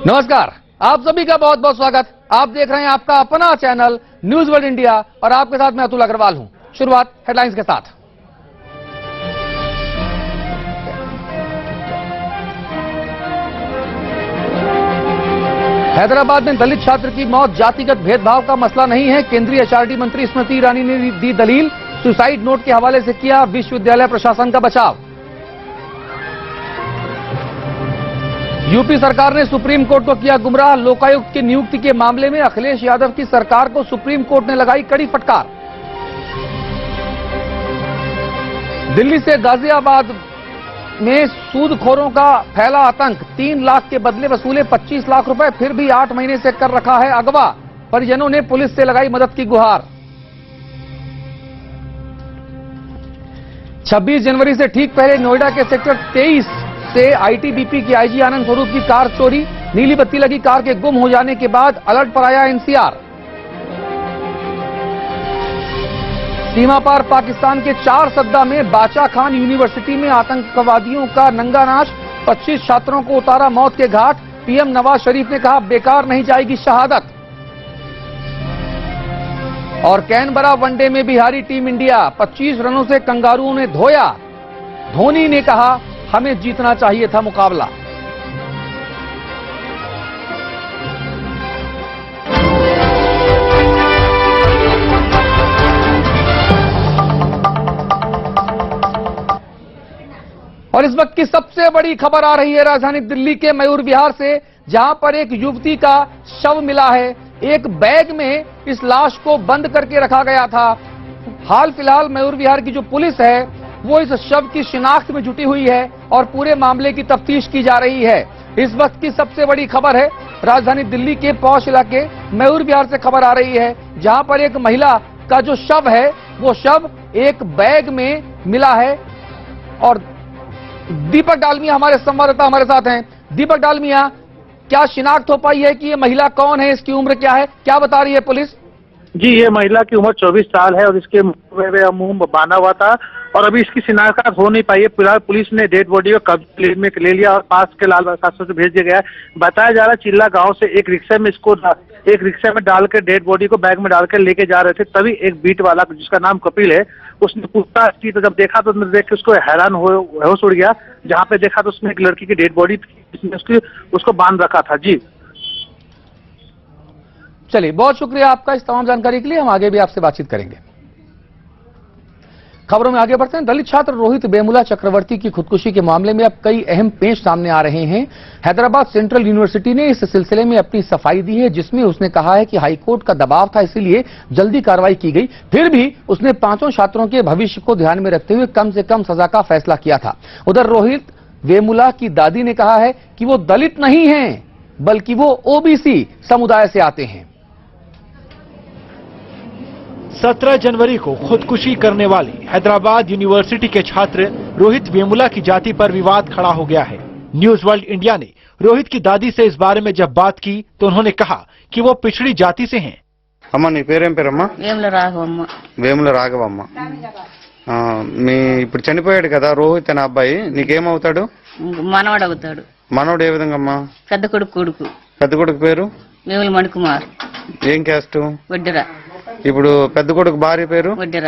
नमस्कार, आप सभी का बहुत बहुत स्वागत। आप देख रहे हैं आपका अपना चैनल न्यूज वर्ल्ड इंडिया और आपके साथ मैं अतुल अग्रवाल हूं। शुरुआत हेडलाइंस के साथ। हैदराबाद में दलित छात्र की मौत जातिगत भेदभाव का मसला नहीं है। केंद्रीय एचआरडी मंत्री स्मृति ईरानी ने दी दलील। सुसाइड नोट के हवाले से किया विश्वविद्यालय प्रशासन का बचाव। यूपी सरकार ने सुप्रीम कोर्ट को किया गुमराह। लोकायुक्त की नियुक्ति के मामले में अखिलेश यादव की सरकार को सुप्रीम कोर्ट ने लगाई कड़ी फटकार। दिल्ली से गाजियाबाद में सूदखोरों का फैला आतंक। 3 लाख के बदले वसूले 25 लाख रुपए, फिर भी 8 महीने से कर रखा है अगवा। परिजनों ने पुलिस से लगाई मदद की गुहार। 26 जनवरी से ठीक पहले नोएडा के सेक्टर 23 से आईटीबीपी की आईजी आनंद स्वरूप की कार चोरी। नीली बत्ती लगी कार के गुम हो जाने के बाद अलर्ट पर आया एनसीआर। सीमा पार पाकिस्तान के 4 सद्दा में बाचा खान यूनिवर्सिटी में आतंकवादियों का नंगा नाच। 25 छात्रों को उतारा मौत के घाट। पीएम नवाज शरीफ ने कहा बेकार नहीं जाएगी शहादत। और कैनबरा वनडे में भी हारी टीम इंडिया। 25 रनों से कंगारुओं ने धोया। धोनी ने कहा हमें जीतना चाहिए था मुकाबला। और इस वक्त की सबसे बड़ी खबर आ रही है राजधानी दिल्ली के मयूर विहार से, जहां पर एक युवती का शव मिला है। एक बैग में इस लाश को बंद करके रखा गया था। हाल फिलहाल मयूर विहार की जो पुलिस है वो इस शव की शिनाख्त में जुटी हुई है और पूरे मामले की तफ्तीश की जा रही है। इस वक्त की सबसे बड़ी खबर है राजधानी दिल्ली के पौष इलाके मयूर विहार से खबर आ रही है, जहां पर एक महिला का जो शव है वो शव एक बैग में मिला है। और दीपक डालमिया हमारे संवाददाता हमारे साथ हैं। दीपक डालमिया, क्या शिनाख्त हो पाई है कि ये महिला कौन है, इसकी उम्र क्या है, क्या बता रही है पुलिस? जी, ये महिला की उम्र 24 साल है और इसके मुंह बांधा हुआ था और अभी इसकी शिनाख्त हो नहीं पाई है। फिलहाल पुलिस ने डेड बॉडी को कब्जे में ले लिया और पास के लाल बहादुर से भेज दिया गया है। बताया जा रहा है चिल्ला गांव से एक रिक्शा में डाल के डेड बॉडी को बैग में डालकर लेके जा रहे थे। तभी एक बीट वाला जिसका नाम कपिल है उसने पूछताछ की तो जब देखा तो देख के उसको हैरान होश उड़ गया। जहाँ पे देखा तो उसमें एक लड़की की डेड बॉडी उसको बांध रखा था। जी चलिए, बहुत शुक्रिया आपका इस तमाम जानकारी के लिए। हम आगे भी आपसे बातचीत करेंगे। खबरों में आगे बढ़ते हैं। दलित छात्र रोहित वेमुला चक्रवर्ती की खुदकुशी के मामले में अब कई अहम पेश सामने आ रहे हैं। हैदराबाद सेंट्रल यूनिवर्सिटी ने इस सिलसिले में अपनी सफाई दी है, जिसमें उसने कहा है कि हाईकोर्ट का दबाव था, इसीलिए जल्दी कार्रवाई की गई। फिर भी उसने 5 छात्रों के भविष्य को ध्यान में रखते हुए कम से कम सजा का फैसला किया था। उधर रोहित वेमुला की दादी ने कहा है कि वो दलित नहीं हैं, बल्कि वो ओबीसी समुदाय से आते हैं। 17 जनवरी को खुदकुशी करने वाले हैदराबाद यूनिवर्सिटी के छात्र रोहित वेमुला की जाति पर विवाद खड़ा हो गया है। न्यूज वर्ल्ड इंडिया ने रोहित की दादी से इस बारे में जब बात की तो उन्होंने कहा कि वो पिछड़ी जाति से हैं। अम्मा नी पेरें पेरम्मा? వేముల రాఘవమ్మ. వేముల రాఘవమ్మ. మీ ఇప్పుడు చనిపోయాడు కదా రోహిత్ అనే అబ్బాయి, నీకేమవుతాడు? మనవడు అవుతాడు. మనవడు ఏ విధంగా అమ్మా? పెద్ద కొడుకు. పెద్ద కొడుకు పేరు? వేముల మణికుమార్. ఏం క్యాస్ట్? వడ్డెర. ఇప్పుడు పెద్ద కొడుకు భార్య పేరు? వడ్డెర.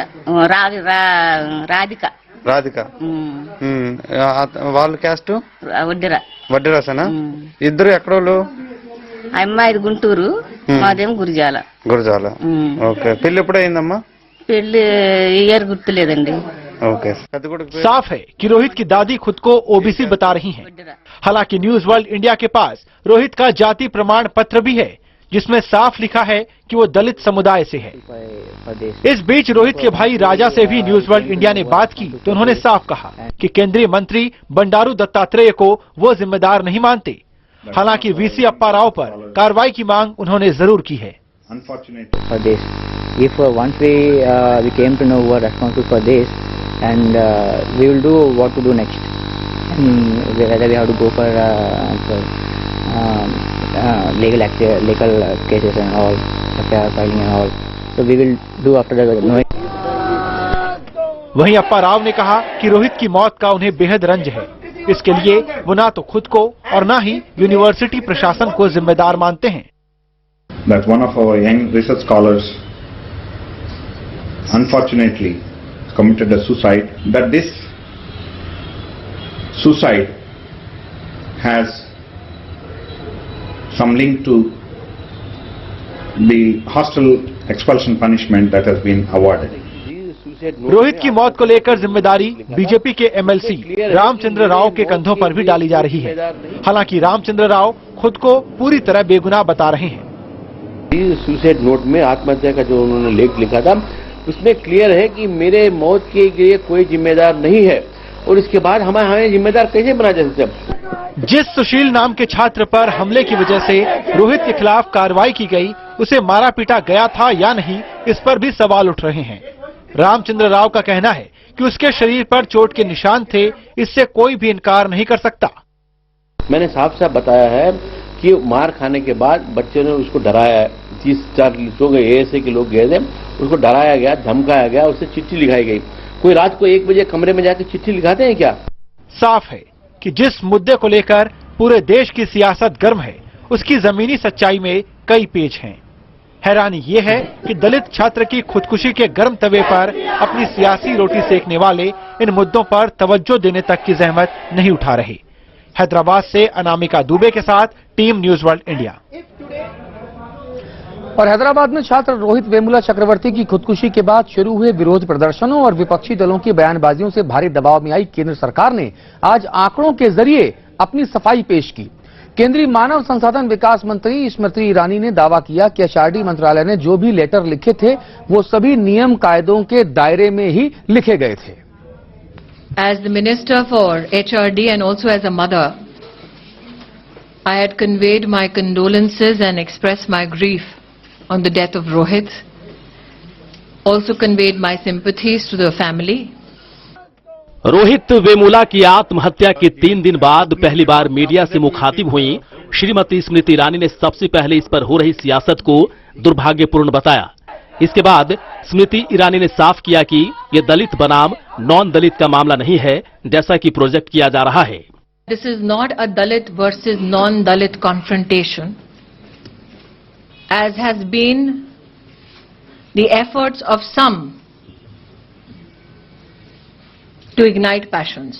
రాధిక. రాధిక. వాళ్ళ క్యాస్ట్? వడ్డెర. వడ్డెరాసనా? ఇద్దరు ఎక్కడోళ్ళు? అమ్మాయిది గుంటూరు, మాదేమో గురిజాల. గురజాల. ఓకే. పెళ్లి ఎప్పుడు అయిందమ్మా? పెళ్లి ఇయర్ గుర్తులేదండి. ओके। साफ है कि रोहित की दादी खुद को ओबीसी बता रही हैं। हालांकि न्यूज वर्ल्ड इंडिया के पास रोहित का जाति प्रमाण पत्र भी है, जिसमें साफ लिखा है कि वो दलित समुदाय से है। इस बीच रोहित के भाई राजा से भी न्यूज वर्ल्ड इंडिया ने बात की तो उन्होंने साफ कहा कि केंद्रीय मंत्री बंडारू दत्तात्रेय को वो जिम्मेदार नहीं मानते। हालांकि वीसी अप्पा राव पर कार्रवाई की मांग उन्होंने जरूर की है। If once we came to know who are responsible for this, and we will do what to do next. Whether we have to go for legal cases and all, filing and all. So we will do after that knowing. वहीं अप्पा राव ने कहा कि रोहित की मौत का उन्हें बेहद रंज है। इसके लिए वो ना तो खुद को और ना ही यूनिवर्सिटी प्रशासन को जिम्मेदार मानते हैं। That one of our young research scholars unfortunately committed a suicide, that this suicide has some link to the hostile expulsion punishment that has been awarded. Rohit की मौत को लेकर जिम्मेदारी बीजेपी के एमएलसी रामचंद्र राव के कंधों पर भी डाली जा रही है। हालांकि रामचंद्र राव खुद को पूरी तरह बेगुनाह बता रहे हैं। सुसाइड नोट में आत्महत्या का जो उन्होंने लेख लिखा था उसमें क्लियर है कि मेरे मौत के लिए कोई जिम्मेदार नहीं है, और इसके बाद हमें जिम्मेदार कैसे बना जा सकते हैं। जिस सुशील नाम के छात्र पर हमले की वजह से रोहित के खिलाफ कार्रवाई की गई, उसे मारा पीटा गया था या नहीं, इस पर भी सवाल उठ रहे हैं। रामचंद्र राव का कहना है कि उसके शरीर पर चोट के निशान थे, इससे कोई भी इनकार नहीं कर सकता। मैंने साफ साफ बताया है कि मार खाने के बाद बच्चों ने उसको डराया, 30-4 लोग एएसए के लोग गए थे, उसको डराया गया, धमकाया गया, उससे चिट्ठी लिखाई गई। कोई रात को 1 बजे कमरे में जाकर चिट्ठी लिखाते हैं क्या? साफ है कि जिस मुद्दे को लेकर पूरे देश की सियासत गर्म है, उसकी जमीनी सच्चाई में कई पेच हैं। हैरानी ये है कि दलित छात्र की खुदकुशी के गर्म तवे पर अपनी सियासी रोटी सेकने वाले इन मुद्दों पर तवज्जो देने तक की जहमत नहीं उठा रहे। हैदराबाद से अनामिका दुबे के साथ टीम न्यूज वर्ल्ड इंडिया। और हैदराबाद में छात्र रोहित वेमुला चक्रवर्ती की खुदकुशी के बाद शुरू हुए विरोध प्रदर्शनों और विपक्षी दलों की बयानबाजियों से भारी दबाव में आई केंद्र सरकार ने आज आंकड़ों के जरिए अपनी सफाई पेश की। केंद्रीय मानव संसाधन विकास मंत्री स्मृति ईरानी ने दावा किया कि एचआरडी मंत्रालय ने जो भी लेटर लिखे थे वो सभी नियम कायदों के दायरे में ही लिखे गए थे। As the Minister for HRD and also as a mother, I had conveyed my condolences and expressed my grief on the death of Rohit. Also conveyed my sympathies to the family. Rohit Vemula की आत्महत्या के 3 दिन बाद पहली बार media से मुखातिब हुई श्रीमती स्मृति ईरानी ने सबसे पहले इस पर हो रही सियासत को दुर्भाग्यपूर्ण बताया। इसके बाद स्मृति ईरानी ने साफ किया कि ये दलित बनाम नॉन दलित का मामला नहीं है, जैसा कि प्रोजेक्ट किया जा रहा है। This is not a Dalit versus non-Dalit confrontation, as has been the efforts of some to ignite passions.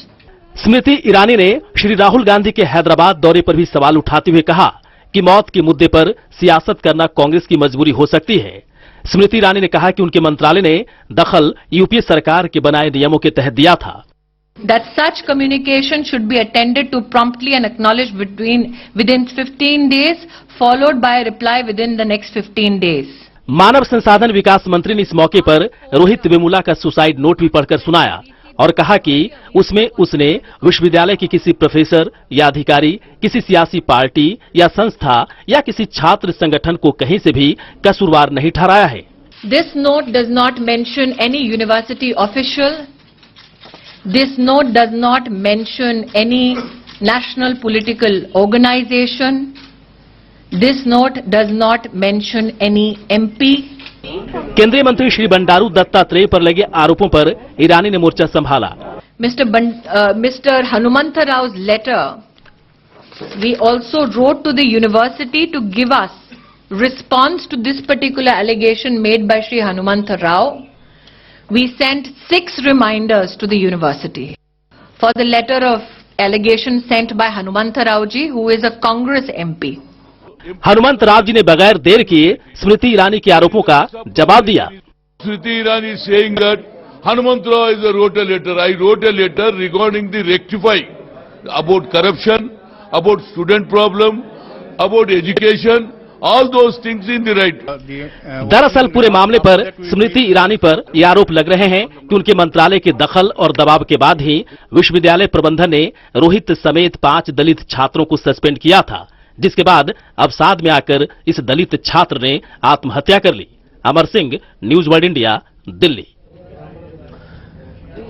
Smriti Irani ने श्री राहुल गांधी के हैदराबाद दौरे पर भी सवाल उठाते हुए कहा कि मौत के मुद्दे पर सियासत करना कांग्रेस की मजबूरी हो सकती है। स्मृति ईरानी ने कहा कि उनके मंत्रालय ने दखल यूपीए सरकार के बनाए नियमों के तहत दिया था। That such communication should be attended to promptly and acknowledged within 15 days, followed by a reply within the next 15 days. मानव संसाधन विकास मंत्री ने इस मौके पर रोहित वेमुला का सुसाइड नोट भी पढ़कर सुनाया और कहा कि उसमें उसने विश्वविद्यालय के किसी प्रोफेसर या अधिकारी, किसी सियासी पार्टी या संस्था या किसी छात्र संगठन को कहीं से भी कसूरवार नहीं ठहराया है। This note does not mention any university official. This note does not mention any national political organization. This note does not mention any MP. केंद्रीय मंत्री श्री बंडारू दत्तात्रेय पर लगे आरोपों पर ईरानी ने मोर्चा संभाला। Mr. Hanumantha Rao's letter, we also wrote to the university to give us response to this particular allegation made by Shri Hanumantha Rao. We sent 6 reminders to the university for the letter of allegation sent by Hanumantha Rao ji, who is a Congress MP. Hanumant Rao ji ने बगैर देर किए स्मृति ईरानी के आरोपों का जवाब दिया। Smriti Irani is saying that Hanumant Rao wrote a letter. I wrote a letter regarding the rectify about corruption, about student problem, about education, all those things in the right. दरअसल पूरे मामले पर स्मृति ईरानी पर ये आरोप लग रहे हैं कि उनके मंत्रालय के दखल और दबाव के बाद ही विश्वविद्यालय प्रबंधन ने रोहित समेत 5 दलित छात्रों को सस्पेंड किया था, जिसके बाद अवसाद में आकर इस दलित छात्र ने आत्महत्या कर ली। Amar Singh, News World India, Delhi.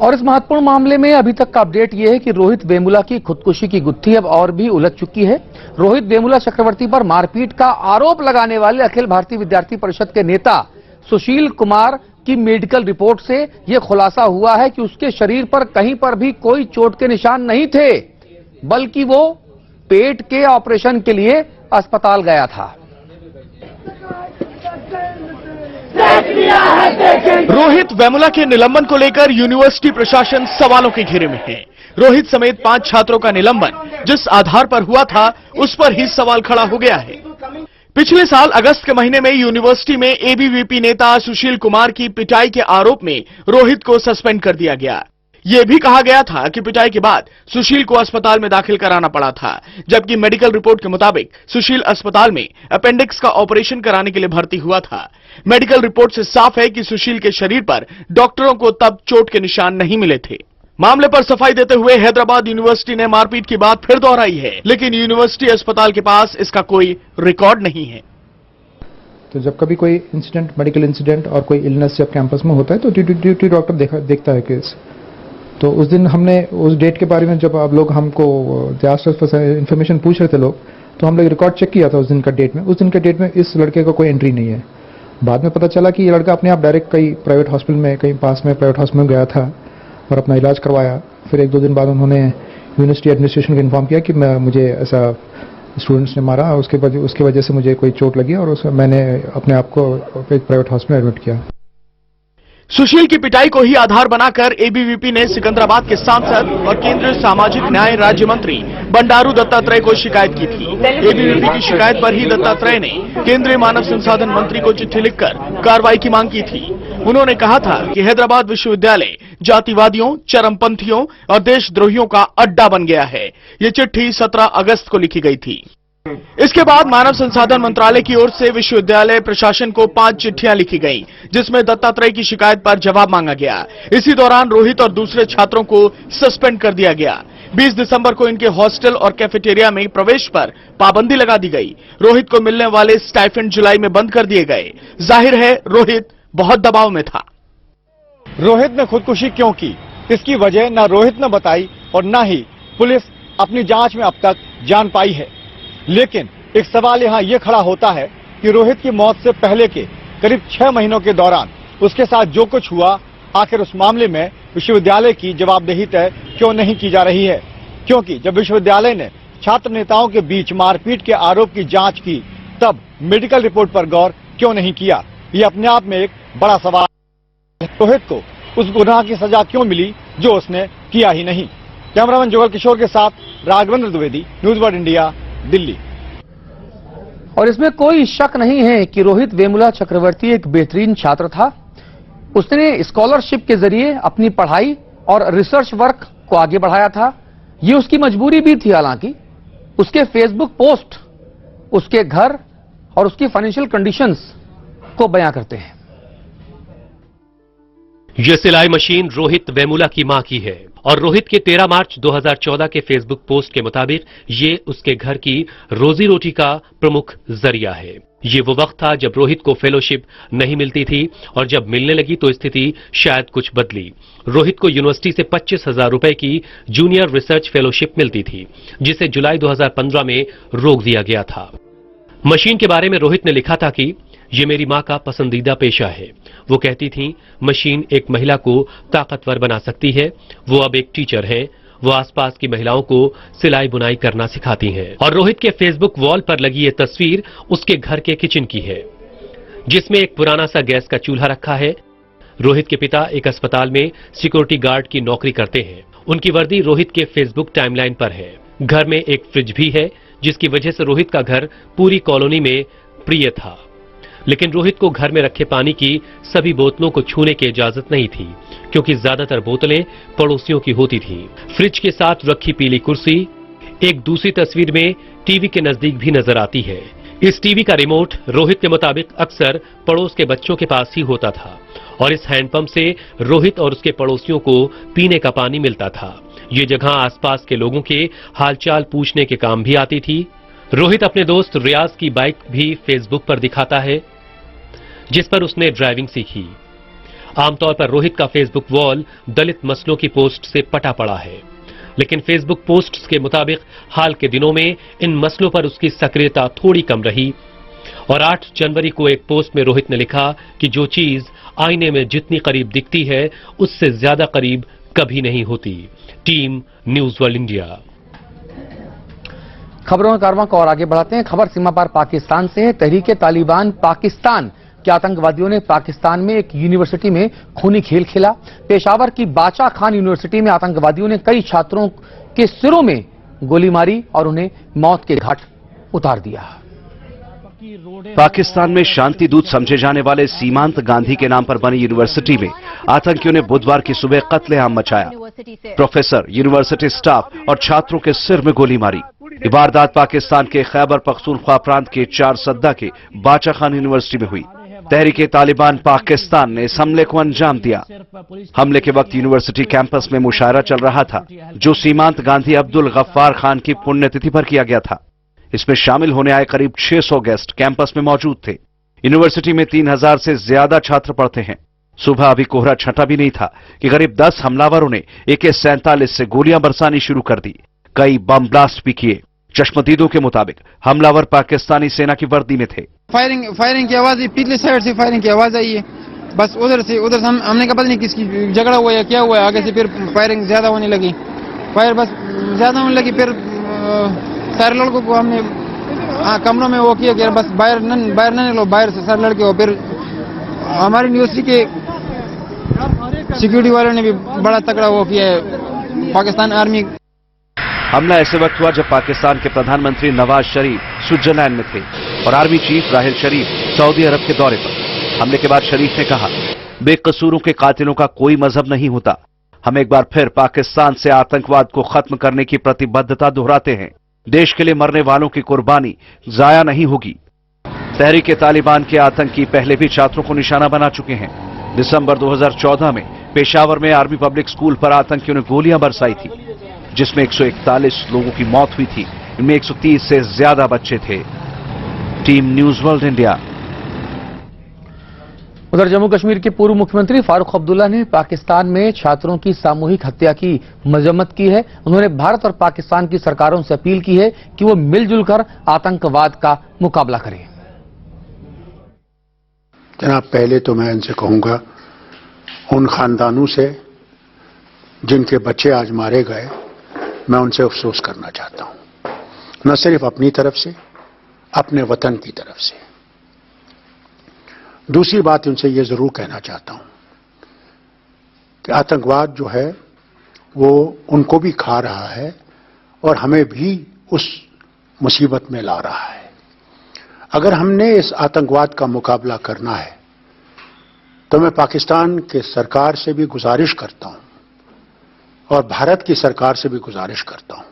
और इस महत्वपूर्ण मामले में अभी तक का अपडेट यह है कि रोहित वेमुला की खुदकुशी की गुत्थी अब और भी उलझ चुकी है। रोहित वेमुला चक्रवर्ती पर मारपीट का आरोप लगाने वाले अखिल भारतीय विद्यार्थी परिषद के नेता सुशील कुमार की मेडिकल रिपोर्ट से यह खुलासा हुआ है कि उसके शरीर पर कहीं पर भी कोई चोट के निशान नहीं थे। बल्कि वो पेट के ऑपरेशन के लिए अस्पताल गया था। रोहित वेमुला के निलंबन को लेकर यूनिवर्सिटी प्रशासन सवालों के घेरे में है। रोहित समेत 5 छात्रों का निलंबन जिस आधार पर हुआ था उस पर ही सवाल खड़ा हो गया है। पिछले साल अगस्त के महीने में यूनिवर्सिटी में एबीवीपी नेता सुशील कुमार की पिटाई के आरोप में रोहित को सस्पेंड कर दिया गया। यह भी कहा गया था कि पिटाई के बाद सुशील को अस्पताल में दाखिल कराना पड़ा था, जबकि मेडिकल रिपोर्ट के मुताबिक सुशील अस्पताल में अपेंडिक्स का ऑपरेशन कराने के लिए भर्ती हुआ था। मेडिकल रिपोर्ट से साफ है कि सुशील के शरीर पर डॉक्टरों को तब चोट के निशान नहीं मिले थे। मामले पर सफाई देते हुए हैदराबाद यूनिवर्सिटी ने मारपीट की बात फिर दोहराई है, लेकिन यूनिवर्सिटी अस्पताल के पास इसका कोई रिकॉर्ड नहीं है। तो जब कभी कोई इंसिडेंट, मेडिकल इंसिडेंट और कोई इलनेस जब कैंपस में होता है तो ड्यूटी डॉक्टर देखता है केस। तो उस दिन हमने उस डेट के बारे में जब आप लोग हमको इन्फॉर्मेशन पूछ रहे थे लोग, तो हम लोग रिकॉर्ड चेक किया था उस दिन का डेट में। उस दिन के डेट में इस लड़के का कोई एंट्री नहीं है। बाद में पता चला कि ये लड़का अपने आप डायरेक्ट कहीं प्राइवेट हॉस्पिटल में, कहीं पास में प्राइवेट हॉस्पिटल में गया था और अपना इलाज करवाया। फिर 1-2 दिन बाद उन्होंने यूनिवर्सिटी एडमिनिस्ट्रेशन को इन्फॉर्म किया कि मुझे ऐसा स्टूडेंट्स ने मारा, उसके वजह से मुझे कोई चोट लगी और मैंने अपने आप को एक प्राइवेट हॉस्पिटल में एडमिट किया। सुशील की पिटाई को ही आधार बनाकर एबीवीपी ने सिकंदराबाद के सांसद और केंद्रीय सामाजिक न्याय राज्य मंत्री बंडारू दत्तात्रेय को शिकायत की थी। एबीवीपी की शिकायत पर ही दत्तात्रेय ने केंद्रीय मानव संसाधन मंत्री को चिट्ठी लिखकर कार्रवाई की मांग की थी। उन्होंने कहा था कि हैदराबाद विश्वविद्यालय जातिवादियों, चरमपंथियों और देशद्रोहियों का अड्डा बन गया है। ये चिट्ठी 17 अगस्त को लिखी गई थी। इसके बाद मानव संसाधन मंत्रालय की ओर से विश्वविद्यालय प्रशासन को 5 चिट्ठियां लिखी गईं, जिसमें दत्तात्रेय की शिकायत पर जवाब मांगा गया। इसी दौरान रोहित और दूसरे छात्रों को सस्पेंड कर दिया गया। 20 दिसंबर को इनके हॉस्टल और कैफेटेरिया में प्रवेश पर पाबंदी लगा दी गई। रोहित को मिलने वाले स्टाइफेंड जुलाई में बंद कर दिए गए। जाहिर है रोहित बहुत दबाव में था। रोहित ने खुदकुशी क्यों की, इसकी वजह न रोहित ने बताई और न ही पुलिस अपनी जांच में अब तक जान पाई है। लेकिन एक सवाल यहां यह खड़ा होता है कि रोहित की मौत से पहले के करीब 6 महीनों के दौरान उसके साथ जो कुछ हुआ, आखिर उस मामले में विश्वविद्यालय की जवाबदेही तय क्यों नहीं की जा रही है। क्योंकि जब विश्वविद्यालय ने छात्र नेताओं के बीच मारपीट के आरोप की जांच की, तब मेडिकल रिपोर्ट पर गौर क्यों नहीं किया। ये अपने आप में एक बड़ा सवाल है। रोहित को उस गुनाह की सजा क्यों मिली जो उसने किया ही नहीं। कैमरामैन जुगल किशोर के साथ Raghavendra Dwivedi, news World India, Delhi. और इसमें कोई शक नहीं है कि रोहित वेमुला चक्रवर्ती एक बेहतरीन छात्र था। उसने स्कॉलरशिप के जरिए अपनी पढ़ाई और रिसर्च वर्क को आगे बढ़ाया था। ये उसकी मजबूरी भी थी। हालांकि उसके फेसबुक पोस्ट उसके घर और उसकी फाइनेंशियल कंडीशंस को बयां करते हैं। यह सिलाई मशीन रोहित वेमुला की मां की है और रोहित के 13 मार्च 2014 के फेसबुक पोस्ट के मुताबिक ये उसके घर की रोजी रोटी का प्रमुख जरिया है। ये वो वक्त था जब रोहित को फेलोशिप नहीं मिलती थी और जब मिलने लगी तो स्थिति शायद कुछ बदली। रोहित को यूनिवर्सिटी से 25,000 रुपए की जूनियर रिसर्च फेलोशिप मिलती थी, जिसे जुलाई 2015 में रोक दिया गया था। मशीन के बारे में रोहित ने लिखा था कि ये मेरी मां का पसंदीदा पेशा है। वो कहती थी मशीन एक महिला को ताकतवर बना सकती है। वो अब एक टीचर हैं। वो आसपास की महिलाओं को सिलाई बुनाई करना सिखाती हैं। और रोहित के फेसबुक वॉल पर लगी ये तस्वीर उसके घर के किचन की है, जिसमें एक पुराना सा गैस का चूल्हा रखा है। रोहित के पिता एक अस्पताल में सिक्योरिटी गार्ड की नौकरी करते हैं। उनकी वर्दी रोहित के फेसबुक टाइमलाइन पर है। घर में एक फ्रिज भी है, जिसकी वजह से रोहित का घर पूरी कॉलोनी में प्रिय था। लेकिन रोहित को घर में रखे पानी की सभी बोतलों को छूने की इजाजत नहीं थी, क्योंकि ज्यादातर बोतलें पड़ोसियों की होती थीं। फ्रिज के साथ रखी पीली कुर्सी एक दूसरी तस्वीर में टीवी के नजदीक भी नजर आती है। इस टीवी का रिमोट रोहित के मुताबिक अक्सर पड़ोस के बच्चों के पास ही होता था और इस हैंडपंप से रोहित और उसके पड़ोसियों को पीने का पानी मिलता था। ये जगह आसपास के लोगों के हालचाल पूछने के काम भी आती थी। रोहित अपने दोस्त रियाज की बाइक भी फेसबुक पर दिखाता है, जिस पर उसने ड्राइविंग सीखी। आमतौर पर रोहित का फेसबुक वॉल दलित मसलों की पोस्ट से पटा पड़ा है, लेकिन फेसबुक पोस्ट्स के मुताबिक हाल के दिनों में इन मसलों पर उसकी सक्रियता थोड़ी कम रही। और 8 जनवरी को एक पोस्ट में रोहित ने लिखा कि जो चीज आईने में जितनी करीब दिखती है उससे ज्यादा करीब कभी नहीं होती। Team News World India. खबरों के कारवां को और आगे बढ़ाते हैं। खबर सीमा पार पाकिस्तान से है। तहरीके तालिबान पाकिस्तान के आतंकवादियों ने पाकिस्तान में एक यूनिवर्सिटी में खूनी खेल खेला। पेशावर की बाचा खान यूनिवर्सिटी में आतंकवादियों ने कई छात्रों के सिरों में गोली मारी और उन्हें मौत के घाट उतार दिया। पाकिस्तान में शांति दूत समझे जाने वाले सीमांत गांधी के नाम पर बनी यूनिवर्सिटी में आतंकियों ने बुधवार की सुबह कत्लेआम मचाया। प्रोफेसर, यूनिवर्सिटी स्टाफ और छात्रों के सिर में गोली मारी। ये वारदात पाकिस्तान के खैबर पख्तूनख्वा प्रांत के चार सद्दा के बाचा खान यूनिवर्सिटी में हुई। तहरीके तालिबान पाकिस्तान ने इस हमले को अंजाम दिया। हमले के वक्त यूनिवर्सिटी कैंपस में मुशायरा चल रहा था, जो सीमांत गांधी अब्दुल गफ्फार खान की पुण्यतिथि पर किया गया था। इसमें शामिल होने आए करीब 600 गेस्ट कैंपस में मौजूद थे। यूनिवर्सिटी में 3000 से ज्यादा छात्र पढ़ते हैं। सुबह अभी कोहरा छटा भी नहीं था कि करीब 10 हमलावरों ने AK-47 से गोलियां बरसानी शुरू कर दी। कई बम ब्लास्ट भी किए। चश्मदीदों के मुताबिक हमलावर पाकिस्तानी सेना की वर्दी में थे। फायरिंग की आवाज, पिछली साइड से फायरिंग की आवाज आई है। बस उधर से हमने का पता नहीं किसकी झगड़ा हुआ है, क्या हुआ है। आगे से फिर फायरिंग ज्यादा होने लगी। फायर बस ज्यादा होने लगी। फिर सारे लड़कों को हमने कमरों में वो किया कि बस बाहर न निकलो, बाहर से सारे लड़के हो। फिर हमारी यूनिवर्सिटी के सिक्योरिटी वालों ने भी बड़ा तगड़ा वो किया है, पाकिस्तान आर्मी। हमला ऐसे वक्त हुआ जब पाकिस्तान के प्रधानमंत्री नवाज शरीफ स्विट्जरलैंड में थे और आर्मी चीफ राहिल शरीफ सऊदी अरब के दौरे पर। हमले के बाद शरीफ ने कहा, बेकसूरों के कातिलों का कोई मजहब नहीं होता। हम एक बार फिर पाकिस्तान से आतंकवाद को खत्म करने की प्रतिबद्धता दोहराते हैं। देश के लिए मरने वालों की कुर्बानी जाया नहीं होगी। तहरीके तालिबान के आतंकी पहले भी छात्रों को निशाना बना चुके हैं। दिसंबर 2014 में पेशावर में आर्मी पब्लिक स्कूल पर आतंकियों ने गोलियां बरसाई थी, जिसमें 141 लोगों की मौत हुई थी। इनमें 130 से ज्यादा बच्चे थे। Team News World India. उधर जम्मू कश्मीर के पूर्व मुख्यमंत्री फारूक अब्दुल्ला ने पाकिस्तान में छात्रों की सामूहिक हत्या की मजम्मत की है। उन्होंने भारत और पाकिस्तान की सरकारों से अपील की है कि वो मिलजुल कर आतंकवाद का मुकाबला करें। जनाब, पहले तो मैं इनसे कहूंगा, उन खानदानों से जिनके बच्चे आज मारे गए, मैं उनसे अफसोस करना चाहता हूं। न सिर्फ अपनी तरफ से, अपने वतन की तरफ से। दूसरी बात उनसे यह जरूर कहना चाहता हूं कि आतंकवाद जो है वो उनको भी खा रहा है और हमें भी उस मुसीबत में ला रहा है। अगर हमने इस आतंकवाद का मुकाबला करना है तो मैं पाकिस्तान के सरकार से भी गुजारिश करता हूं और भारत की सरकार से भी गुजारिश करता हूं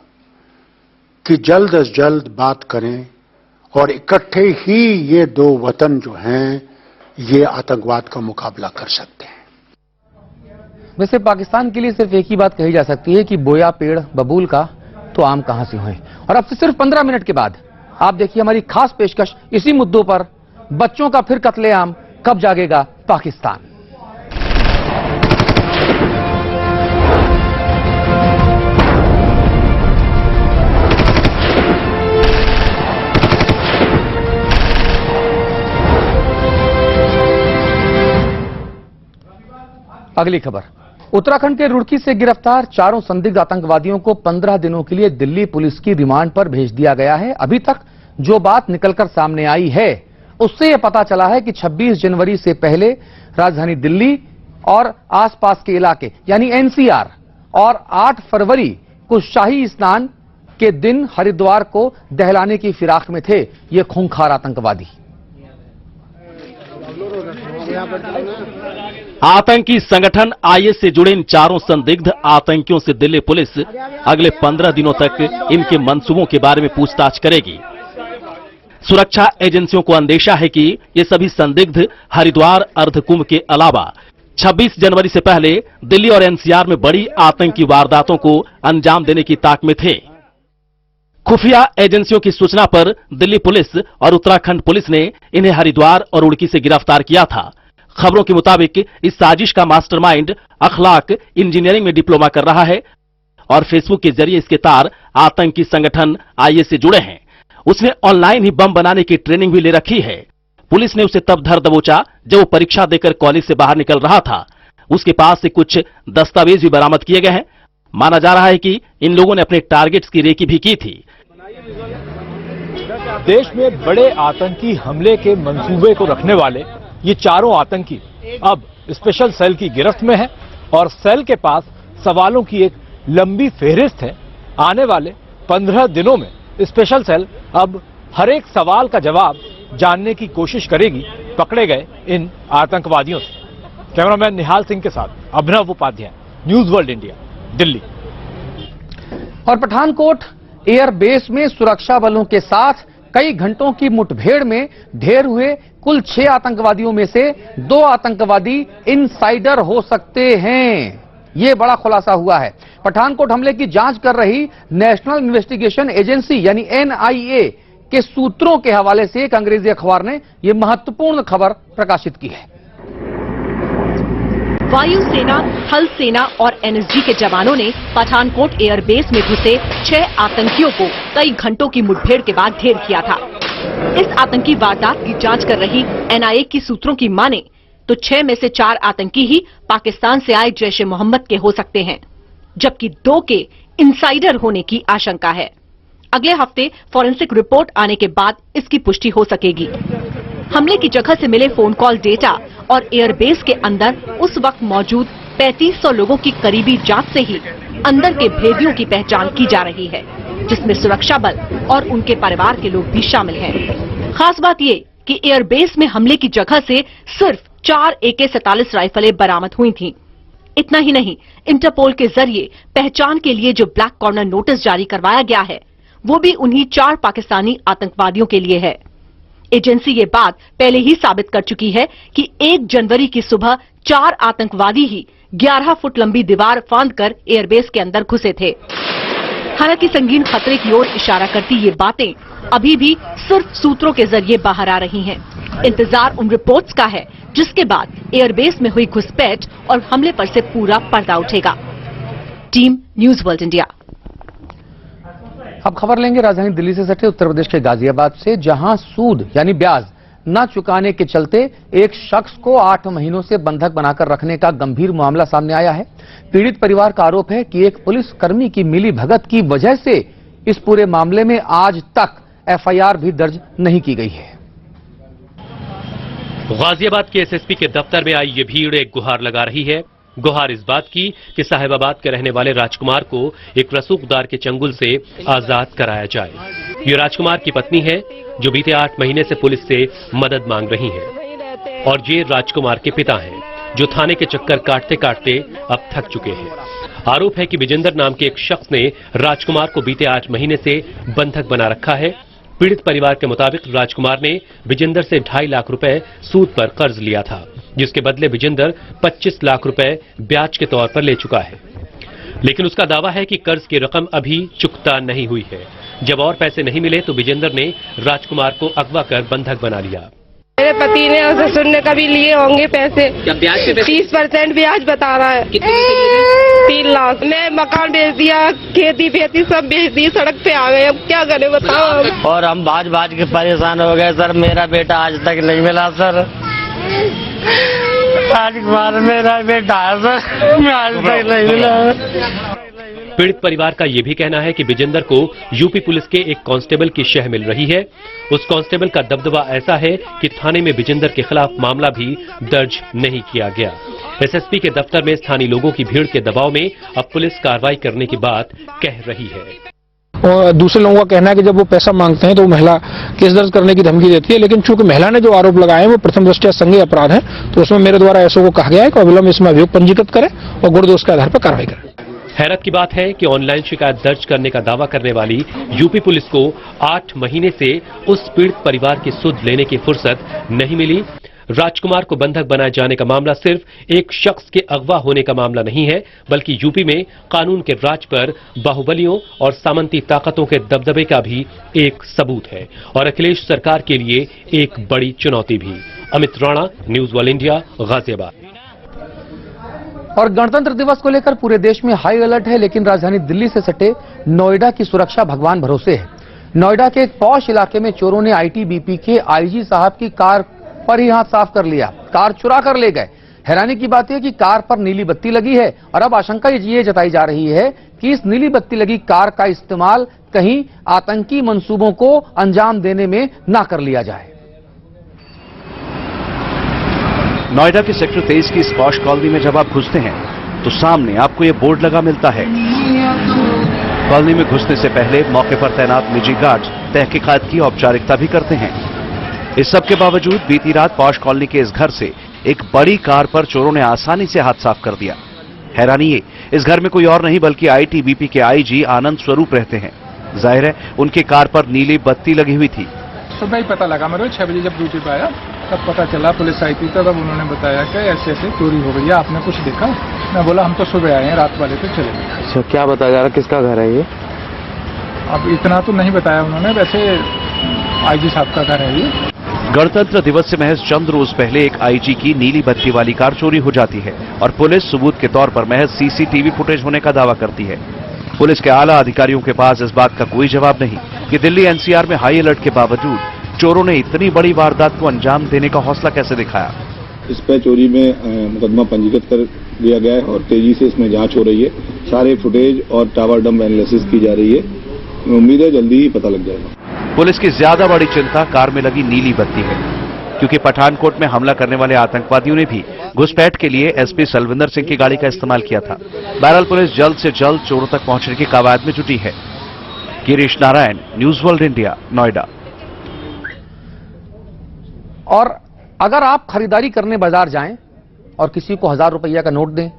कि जल्द अज जल्द बात करें और इकट्ठे ही ये दो वतन जो हैं ये आतंकवाद का मुकाबला कर सकते हैं। वैसे पाकिस्तान के लिए सिर्फ एक ही बात कही जा सकती है कि बोया पेड़ बबूल का तो आम कहां से होए। और अब से सिर्फ 15 मिनट के बाद आप देखिए हमारी खास पेशकश इसी मुद्दों पर। बच्चों का फिर कत्लेआम, कब जागेगा पाकिस्तान। अगली खबर, उत्तराखंड के रुड़की से गिरफ्तार चारों संदिग्ध आतंकवादियों को 15 दिनों के लिए दिल्ली पुलिस की रिमांड पर भेज दिया गया है। अभी तक जो बात निकलकर सामने आई है उससे यह पता चला है कि 26 जनवरी से पहले राजधानी दिल्ली और आसपास के इलाके यानी NCR और 8 फरवरी को शाही स्नान के दिन हरिद्वार को दहलाने की फिराक में थे ये खूंखार आतंकवादी। आतंकी संगठन IS से जुड़े इन चारों संदिग्ध आतंकियों से दिल्ली पुलिस अगले 15 दिनों तक इनके मंसूबों के बारे में पूछताछ करेगी। सुरक्षा एजेंसियों को अंदेशा है कि ये सभी संदिग्ध हरिद्वार अर्धकुंभ के अलावा 26 जनवरी से पहले दिल्ली और NCR में बड़ी आतंकी वारदातों को अंजाम देने की ताक में थे। खुफिया एजेंसियों की सूचना पर दिल्ली पुलिस और उत्तराखंड पुलिस ने इन्हें हरिद्वार और रुड़की से गिरफ्तार किया था। खबरों के मुताबिक इस साजिश का मास्टरमाइंड अखलाक इंजीनियरिंग में डिप्लोमा कर रहा है और फेसबुक के जरिए इसके तार आतंकी संगठन IS से जुड़े हैं। उसने ऑनलाइन ही बम बनाने की ट्रेनिंग भी ले रखी है। पुलिस ने उसे तब धर दबोचा जब वो परीक्षा देकर कॉलेज से बाहर निकल रहा था। उसके पास से कुछ दस्तावेज भी बरामद किए गए हैं। माना जा रहा है कि इन लोगों ने अपने टारगेट्स की रेकी भी की थी। देश में बड़े आतंकी हमले के मंसूबे को रखने वाले ये चारों आतंकी अब स्पेशल सेल की गिरफ्त में हैं और सेल के पास सवालों की एक लंबी फेहरिस्त है। आने वाले 15 दिनों में स्पेशल सेल अब हर एक सवाल का जवाब जानने की कोशिश करेगी पकड़े गए इन आतंकवादियों से। कैमरामैन निहाल सिंह के साथ Abhinav Upadhyay, News World India, Delhi. और पठानकोट एयरबेस में सुरक्षा बलों के साथ कई घंटों की मुठभेड़ में ढेर हुए कुल 6 आतंकवादियों में से 2 आतंकवादी इनसाइडर हो सकते हैं। यह बड़ा खुलासा हुआ है। पठानकोट हमले की जांच कर रही नेशनल इन्वेस्टिगेशन एजेंसी यानी एनआईए के सूत्रों के हवाले से एक अंग्रेजी अखबार ने यह महत्वपूर्ण खबर प्रकाशित की है। वायुसेना, थल सेना और एनएसजी के जवानों ने पठानकोट एयरबेस में घुसे 6 आतंकियों को कई घंटों की मुठभेड़ के बाद ढेर किया था। इस आतंकी वारदात की जांच कर रही एनआईए की सूत्रों की माने तो 6 में से 4 आतंकी ही पाकिस्तान से आए जैश ए मोहम्मद के हो सकते हैं, जबकि 2 के इनसाइडर होने की आशंका है। अगले हफ्ते फॉरेंसिक रिपोर्ट आने के बाद इसकी पुष्टि हो सकेगी। हमले की जगह से मिले फोन कॉल डेटा और एयरबेस के अंदर उस वक्त मौजूद 3500 लोगों की करीबी जांच से ही अंदर के भेदियों की पहचान की जा रही है, जिसमें सुरक्षा बल और उनके परिवार के लोग भी शामिल हैं। खास बात ये कि एयरबेस में हमले की जगह से सिर्फ 4 AK-47 राइफलें बरामद हुई थीं। इतना ही नहीं, इंटरपोल के जरिए पहचान के लिए जो ब्लैक कॉर्नर नोटिस जारी करवाया गया है वो भी उन्हीं 4 पाकिस्तानी आतंकवादियों के लिए है। एजेंसी ये बात पहले ही साबित कर चुकी है कि 1 जनवरी की सुबह 4 आतंकवादी ही 11 फुट लंबी दीवार फांदकर एयरबेस के अंदर घुसे थे। हालांकि संगीन खतरे की ओर इशारा करती ये बातें अभी भी सिर्फ सूत्रों के जरिए बाहर आ रही हैं। इंतजार उन रिपोर्ट्स का है जिसके बाद एयरबेस में हुई घुसपैठ और हमले पर से पूरा पर्दा उठेगा। Team News World India. अब खबर लेंगे राजधानी दिल्ली से सटे उत्तर प्रदेश के गाजियाबाद से, जहां सूद यानी ब्याज न चुकाने के चलते एक शख्स को 8 महीनों से बंधक बनाकर रखने का गंभीर मामला सामने आया है। पीड़ित परिवार का आरोप है कि एक पुलिसकर्मी की मिलीभगत की वजह से इस पूरे मामले में आज तक एफआईआर भी दर्ज नहीं की गई है। गाजियाबाद के एसएसपी के दफ्तर में आई ये भीड़ एक गुहार लगा रही है। गुहार इस बात की कि साहिबाबाद के रहने वाले राजकुमार को एक रसूखदार के चंगुल से आजाद कराया जाए। ये राजकुमार की पत्नी है जो बीते 8 महीने से पुलिस से मदद मांग रही हैं, और ये राजकुमार के पिता हैं जो थाने के चक्कर काटते काटते अब थक चुके हैं। आरोप है कि विजेंदर नाम के एक शख्स ने राजकुमार को बीते 8 महीने से बंधक बना रखा है। पीड़ित परिवार के मुताबिक राजकुमार ने विजेंदर से 2.5 लाख रुपए सूद पर कर्ज लिया था, जिसके बदले विजेंदर 25 लाख रुपए ब्याज के तौर पर ले चुका है। लेकिन उसका दावा है कि कर्ज की रकम अभी चुकता नहीं हुई है। जब और पैसे नहीं मिले तो विजेंदर ने राजकुमार को अगवा कर बंधक बना लिया। मेरे पति ने और ससुर ने कभी लिए होंगे पैसे। क्या ब्याज पे 30% ब्याज बता रहा है। 3 लाख। मैं मकान बेच दिया, खेती बेची, सब बेच दी, सड़क पे आ गए। अब क्या करें बताओ। और हम बाज बाज के परेशान हो गए सर। मेरा बेटा आज तक नहीं मिला सर। राजकुमार मेरा बेटा है सर, मैं आज तक नहीं मिला। पीड़ित परिवार का यह भी कहना है कि विजेंदर को यूपी पुलिस के एक कांस्टेबल की शह मिल रही है। उस कांस्टेबल का दबदबा ऐसा है कि थाने में विजेंदर के खिलाफ मामला भी दर्ज नहीं किया गया। एसएसपी के दफ्तर में स्थानीय लोगों की भीड़ के दबाव में अब पुलिस कार्रवाई करने की बात कह रही है। और दूसरे लोगों का कहना है कि जब वो पैसा मांगते हैं तो महिला केस दर्ज करने की धमकी देती है, लेकिन चूंकि महिला ने जो आरोप लगाए हैं वो प्रथम दृष्टया संज्ञेय अपराध है, तो उसमें मेरे द्वारा एसओ को कहा गया है कि अविलंब इसमें अभियोग पंजीकृत करें और गुण दोष के आधार पर कार्रवाई करें। हैरत की बात है कि ऑनलाइन शिकायत दर्ज करने का दावा करने वाली यूपी पुलिस को 8 महीने से उस पीड़ित परिवार की सुध लेने की फुर्सत नहीं मिली। राजकुमार को बंधक बनाए जाने का मामला सिर्फ एक शख्स के अगवा होने का मामला नहीं है, बल्कि यूपी में कानून के राज पर बाहुबलियों और सामंती ताकतों के दबदबे का भी एक सबूत है, और अखिलेश सरकार के लिए एक बड़ी चुनौती भी। Amit Rana, news World India, Ghaziabad. और गणतंत्र दिवस को लेकर पूरे देश में हाई अलर्ट है, लेकिन राजधानी दिल्ली से सटे नोएडा की सुरक्षा भगवान भरोसे है। नोएडा के एक पॉश इलाके में चोरों ने आईटीबीपी के आईजी साहब की कार पर ही हाथ साफ कर लिया, कार चुरा कर ले गए। हैरानी की बात है कि कार पर नीली बत्ती लगी है और अब आशंका ये जताई जा रही है कि इस नीली बत्ती लगी कार का इस्तेमाल कहीं आतंकी मंसूबों को अंजाम देने में ना कर लिया जाए। नोएडा के सेक्टर 23 की स्पॉश कॉलोनी में जब आप घुसते हैं तो सामने आपको यह बोर्ड लगा मिलता है। कॉलोनी में घुसने से पहले मौके पर तैनात निजी गार्ड तहकीकात की औपचारिकता भी करते हैं। इस सब के बावजूद बीती रात पॉश कॉलोनी के इस घर से एक बड़ी कार पर चोरों ने आसानी से हाथ साफ कर दिया। हैरानी ये, इस घर में कोई और नहीं बल्कि आईटीबीपी के आईजी आनंद स्वरूप रहते हैं। जाहिर है उनकी कार पर नीली बत्ती लगी हुई थी। सुबह ही पता लगा मेरे 6 बजे जब ड्यूटी पे आया तब पता चला, पुलिस आई थी तब उन्होंने बताया कि ऐसे ऐसे चोरी हो गई है, आपने कुछ देखा? मैं बोला हम तो सुबह आए हैं, रात वाले तो चले गए। अच्छा, क्या बताया जा रहा, किसका घर है ये? अब इतना तो नहीं बताया उन्होंने, वैसे आईजी साहब का घर है ये। गणतंत्र दिवस से महज चंद रोज पहले एक आईजी की नीली बत्ती वाली कार चोरी हो जाती है और पुलिस सबूत के तौर पर महज सीसीटीवी फुटेज होने का दावा करती है। पुलिस के आला अधिकारियों के पास इस बात का कोई जवाब नहीं कि दिल्ली एनसीआर में हाई अलर्ट के बावजूद चोरों ने इतनी बड़ी वारदात को अंजाम देने का हौसला कैसे दिखाया। इस पर चोरी में मुकदमा पंजीकृत कर दिया गया है और तेजी से इसमें जांच हो रही है। सारे फुटेज और टावर डंप एनालिसिस की जा रही है। उम्मीद है जल्दी ही पता लग जाएगा। पुलिस की ज्यादा बड़ी चिंता कार में लगी नीली बत्ती है, क्योंकि पठानकोट में हमला करने वाले आतंकवादियों ने भी घुसपैठ के लिए एसपी सलविंदर सिंह की गाड़ी का इस्तेमाल किया था। बहरहाल पुलिस जल्द से जल्द चोरों तक पहुंचने की कवायद में जुटी है। Girish Narayan, news World India, Noida. और अगर आप खरीदारी करने बाजार जाएं और किसी को 1000 रुपया का नोट दें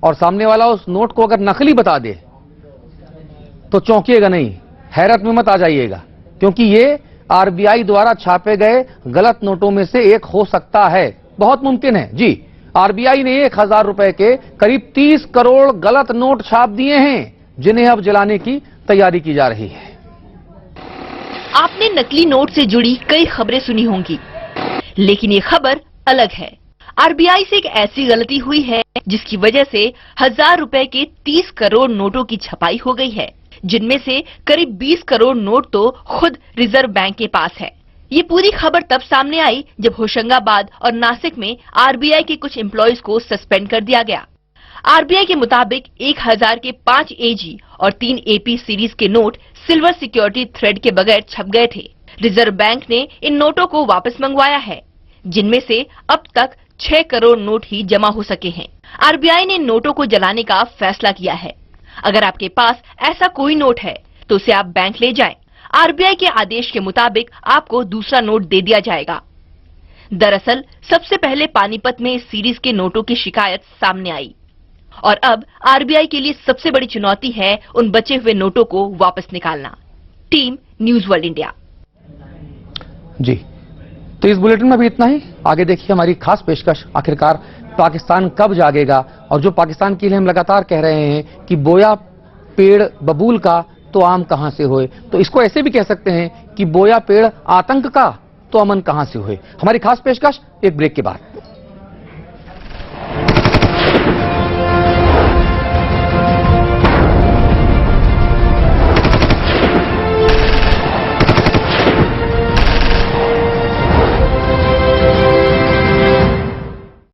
और सामने वाला उस नोट को अगर नकली बता दे तो चौंकिएगा नहीं, हैरत में मत आ जाइएगा, क्योंकि ये आरबीआई द्वारा छापे गए गलत नोटों में से एक हो सकता है। बहुत मुमकिन है जी। आरबीआई ने 1000 रुपए के करीब 30 करोड़ गलत नोट छाप दिए हैं, जिन्हें अब जलाने की तैयारी की जा रही है। आपने नकली नोट से जुड़ी कई खबरें सुनी होंगी, लेकिन ये खबर अलग है। आरबीआई से एक ऐसी गलती हुई है जिसकी वजह से 1000 रुपए के 30 करोड़ नोटों की छपाई हो गई है, जिनमें से करीब 20 करोड़ नोट तो खुद रिजर्व बैंक के पास है। ये पूरी खबर तब सामने आई जब होशंगाबाद और नासिक में आरबीआई के कुछ एम्प्लॉइज को सस्पेंड कर दिया गया। आरबीआई के मुताबिक 1000 के 5 एजी और 3 एपी सीरीज के नोट सिल्वर सिक्योरिटी थ्रेड के बगैर छप गए थे। रिजर्व बैंक ने इन नोटों को वापस मंगवाया है, जिनमें से अब तक 6 करोड़ नोट ही जमा हो सके हैं। आरबीआई ने इन नोटों को जलाने का फैसला किया है। अगर आपके पास ऐसा कोई नोट है तो उसे आप बैंक ले जाएं। आरबीआई के आदेश के मुताबिक आपको दूसरा नोट दे दिया जाएगा। दरअसल सबसे पहले पानीपत में इस सीरीज के नोटों की शिकायत सामने आई और अब आरबीआई के लिए सबसे बड़ी चुनौती है उन बचे हुए नोटों को वापस निकालना। Team News World India. जी, तो इस बुलेटिन में भी इतना ही। आगे देखिए हमारी खास पेशकश, आखिरकार पाकिस्तान कब जागेगा। और जो पाकिस्तान के लिए हम लगातार कह रहे हैं कि बोया पेड़ बबूल का तो आम कहां से होए, तो इसको ऐसे भी कह सकते हैं कि बोया पेड़ आतंक का तो अमन कहां से होए। हमारी खास पेशकश एक ब्रेक के बाद।